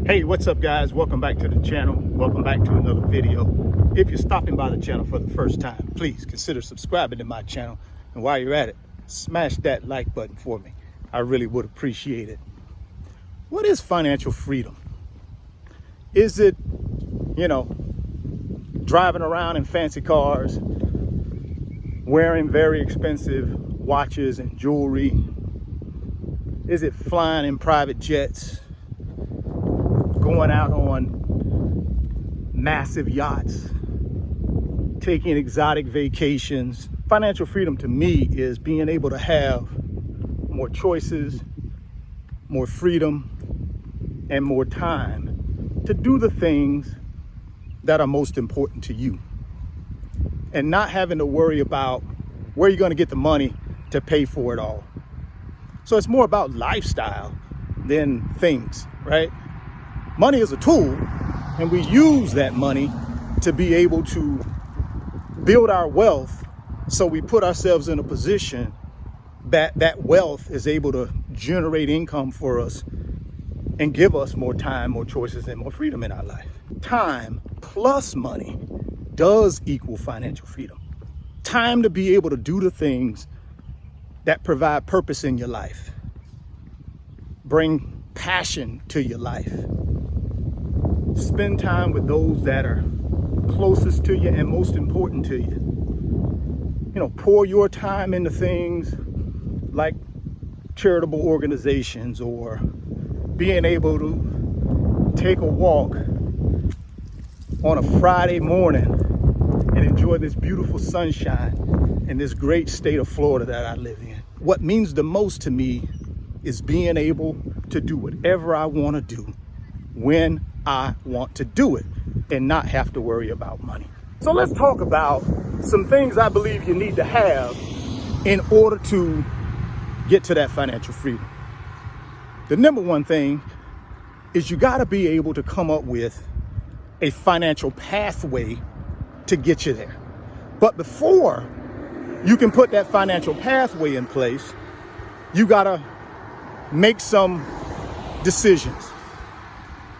Hey, what's up guys? Welcome back to the channel. Welcome back to another video. If you're stopping by the channel for the first time, please consider subscribing to my channel. And while you're at it, smash that like button for me. I really would appreciate it. What is financial freedom? Is it, driving around in fancy cars, wearing very expensive watches and jewelry? Is it flying in private jets? Going out on massive yachts, taking exotic vacations? Financial freedom to me is being able to have more choices, more freedom, and more time to do the things that are most important to you, and not having to worry about where you're going to get the money to pay for it all. So it's more about lifestyle than things, right? Money is a tool, and we use that money to be able to build our wealth, so we put ourselves in a position that wealth is able to generate income for us and give us more time, more choices, and more freedom in our life. Time plus money does equal financial freedom. Time to be able to do the things that provide purpose in your life, bring passion to your life. Spend time with those that are closest to you and most important to you. Pour your time into things like charitable organizations, or being able to take a walk on a Friday morning and enjoy this beautiful sunshine in this great state of Florida that I live in. What means the most to me is being able to do whatever I want to do when I want to do it and not have to worry about money. So let's talk about some things I believe you need to have in order to get to that financial freedom. The number one thing is you got to be able to come up with a financial pathway to get you there. But before you can put that financial pathway in place, you got to make some decisions.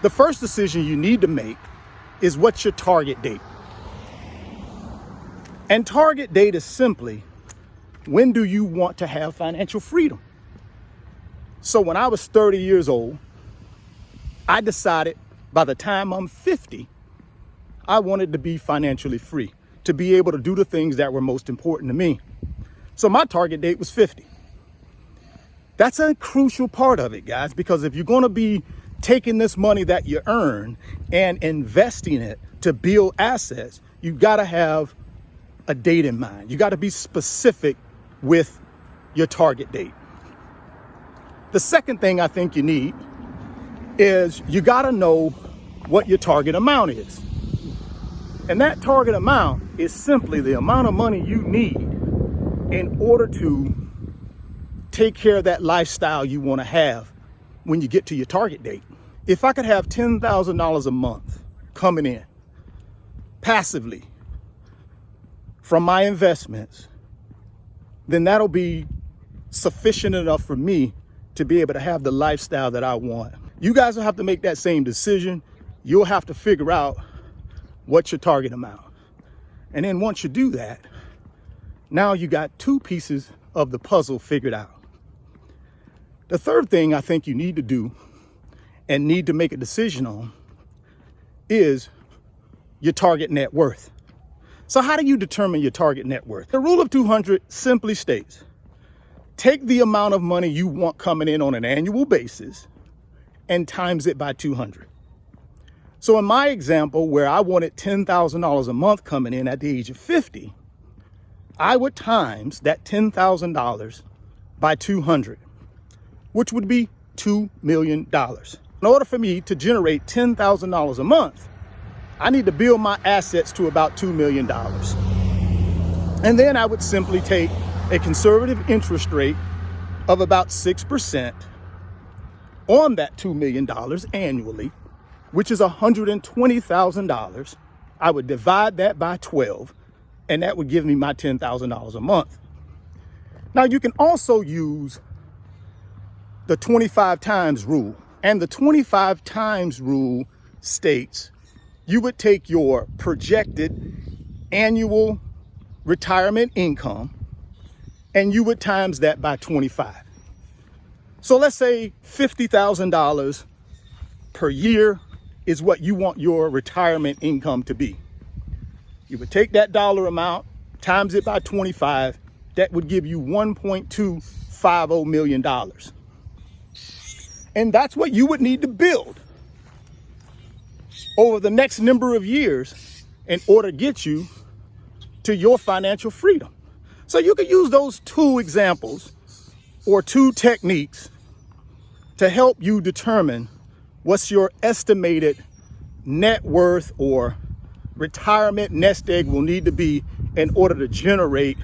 The first decision you need to make is, what's your target date? And target date is simply, when do you want to have financial freedom? So when I was 30 years old, I decided by the time I'm 50, I wanted to be financially free, to be able to do the things that were most important to me. So my target date was 50. That's a crucial part of it, guys, because if you're going to be taking this money that you earn and investing it to build assets, you got to have a date in mind. You got to be specific with your target date. The second thing I think you need is you got to know what your target amount is. And that target amount is simply the amount of money you need in order to take care of that lifestyle you want to have when you get to your target date. If I could have $10,000 a month coming in passively from my investments, then that'll be sufficient enough for me to be able to have the lifestyle that I want. You guys will have to make that same decision. You'll have to figure out what's your target amount. And then once you do that, now you got two pieces of the puzzle figured out. The third thing I think you need to do and need to make a decision on is your target net worth. So how do you determine your target net worth? The rule of 200 simply states, take the amount of money you want coming in on an annual basis and times it by 200. So in my example, where I wanted $10,000 a month coming in at the age of 50, I would times that $10,000 by 200, which would be $2 million. In order for me to generate $10,000 a month, I need to build my assets to about $2 million. And then I would simply take a conservative interest rate of about 6% on that $2 million annually, which is $120,000. I would divide that by 12, and that would give me my $10,000 a month. Now you can also use the 25 times rule. And the 25 times rule states you would take your projected annual retirement income and you would times that by 25. So let's say $50,000 per year is what you want your retirement income to be. You would take that dollar amount, times it by 25, that would give you $1.250 million. And that's what you would need to build over the next number of years in order to get you to your financial freedom. So you could use those two examples or two techniques to help you determine what's your estimated net worth or retirement nest egg will need to be in order to generate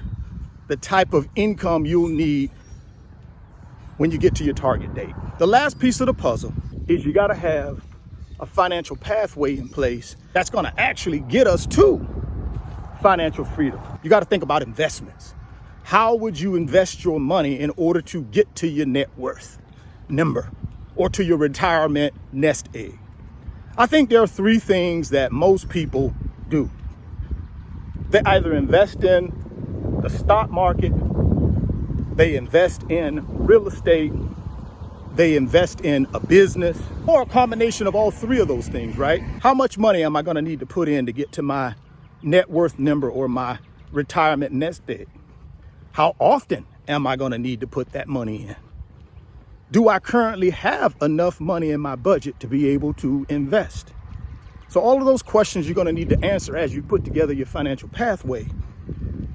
the type of income you'll need when you get to your target date. The last piece of the puzzle is you got to have a financial pathway in place that's going to actually get us to financial freedom. You got to think about investments. How would you invest your money in order to get to your net worth number or to your retirement nest egg? I think there are three things that most people do. They either invest in the stock market, they invest in real estate, they invest in a business, or a combination of all three of those things, right? How much money am I going to need to put in to get to my net worth number or my retirement nest egg? How often am I going to need to put that money in? Do I currently have enough money in my budget to be able to invest? So all of those questions you're going to need to answer as you put together your financial pathway.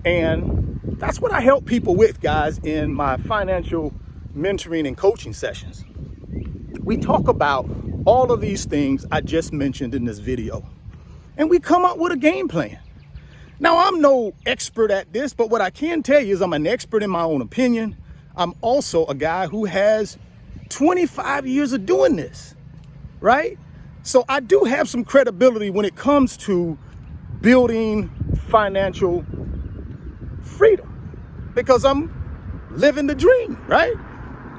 And that's what I help people with, guys, in my financial mentoring and coaching sessions. We talk about all of these things I just mentioned in this video, and we come up with a game plan. Now, I'm no expert at this, but what I can tell you is I'm an expert in my own opinion. I'm also a guy who has 25 years of doing this, right? So I do have some credibility when it comes to building financial freedom because I'm living the dream, right?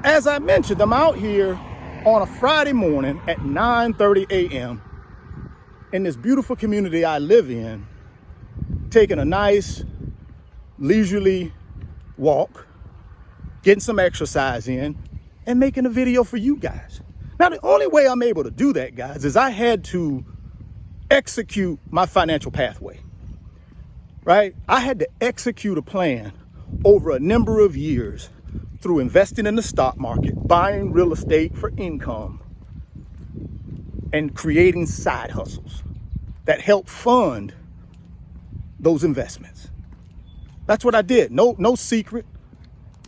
As I mentioned, I'm out here on a Friday morning at 9:30 a.m. in this beautiful community I live in, taking a nice leisurely walk, getting some exercise in, and making a video for you guys. Now, the only way I'm able to do that, guys, is I had to execute my financial pathway, right? I had to execute a plan over a number of years through investing in the stock market, buying real estate for income, and creating side hustles that help fund those investments. That's what I did. No secret.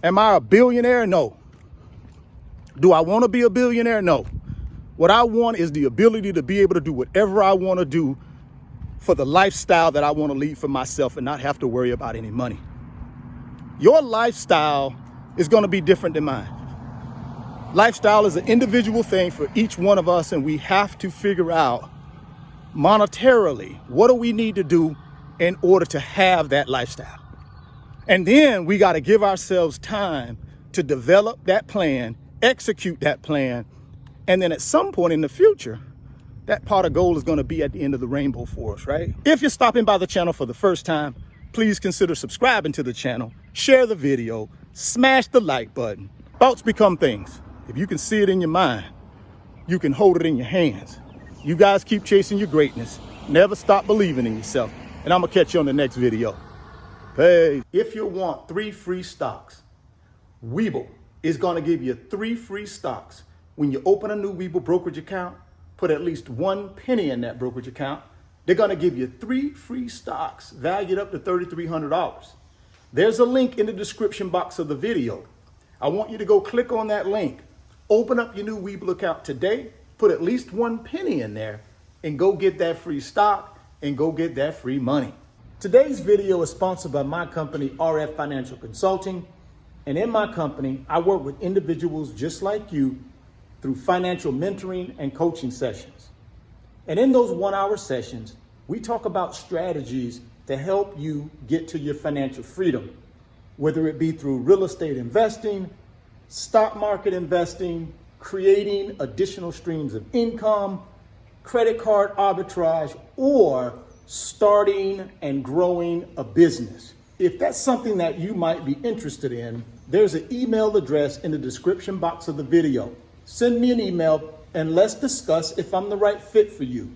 Am I a billionaire? No. Do I want to be a billionaire? No. What I want is the ability to be able to do whatever I want to do for the lifestyle that I want to lead for myself and not have to worry about any money. Your lifestyle is going to be different than mine. Lifestyle is an individual thing for each one of us, and we have to figure out monetarily what do we need to do in order to have that lifestyle. And then we got to give ourselves time to develop that plan, execute that plan, and then at some point in the future, that pot of gold is going to be at the end of the rainbow for us, right? If you're stopping by the channel for the first time, please consider subscribing to the channel, share the video, smash the like button. Thoughts become things. If you can see it in your mind, you can hold it in your hands. You guys keep chasing your greatness. Never stop believing in yourself. And I'm going to catch you on the next video. Peace. If you want 3 free stocks, Webull is going to give you 3 free stocks. When you open a new Webull brokerage account, put at least 1 penny in that brokerage account. They're going to give you 3 free stocks valued up to $3,300. There's a link in the description box of the video. I want you to go click on that link. Open up your new Webull account today. Put at least 1 penny in there and go get that free stock and go get that free money. Today's video is sponsored by my company, RF Financial Consulting. And in my company, I work with individuals just like you through financial mentoring and coaching sessions. And in those 1-hour sessions, we talk about strategies to help you get to your financial freedom, whether it be through real estate investing, stock market investing, creating additional streams of income, credit card arbitrage, or starting and growing a business. If that's something that you might be interested in, there's an email address in the description box of the video. Send me an email and let's discuss if I'm the right fit for you.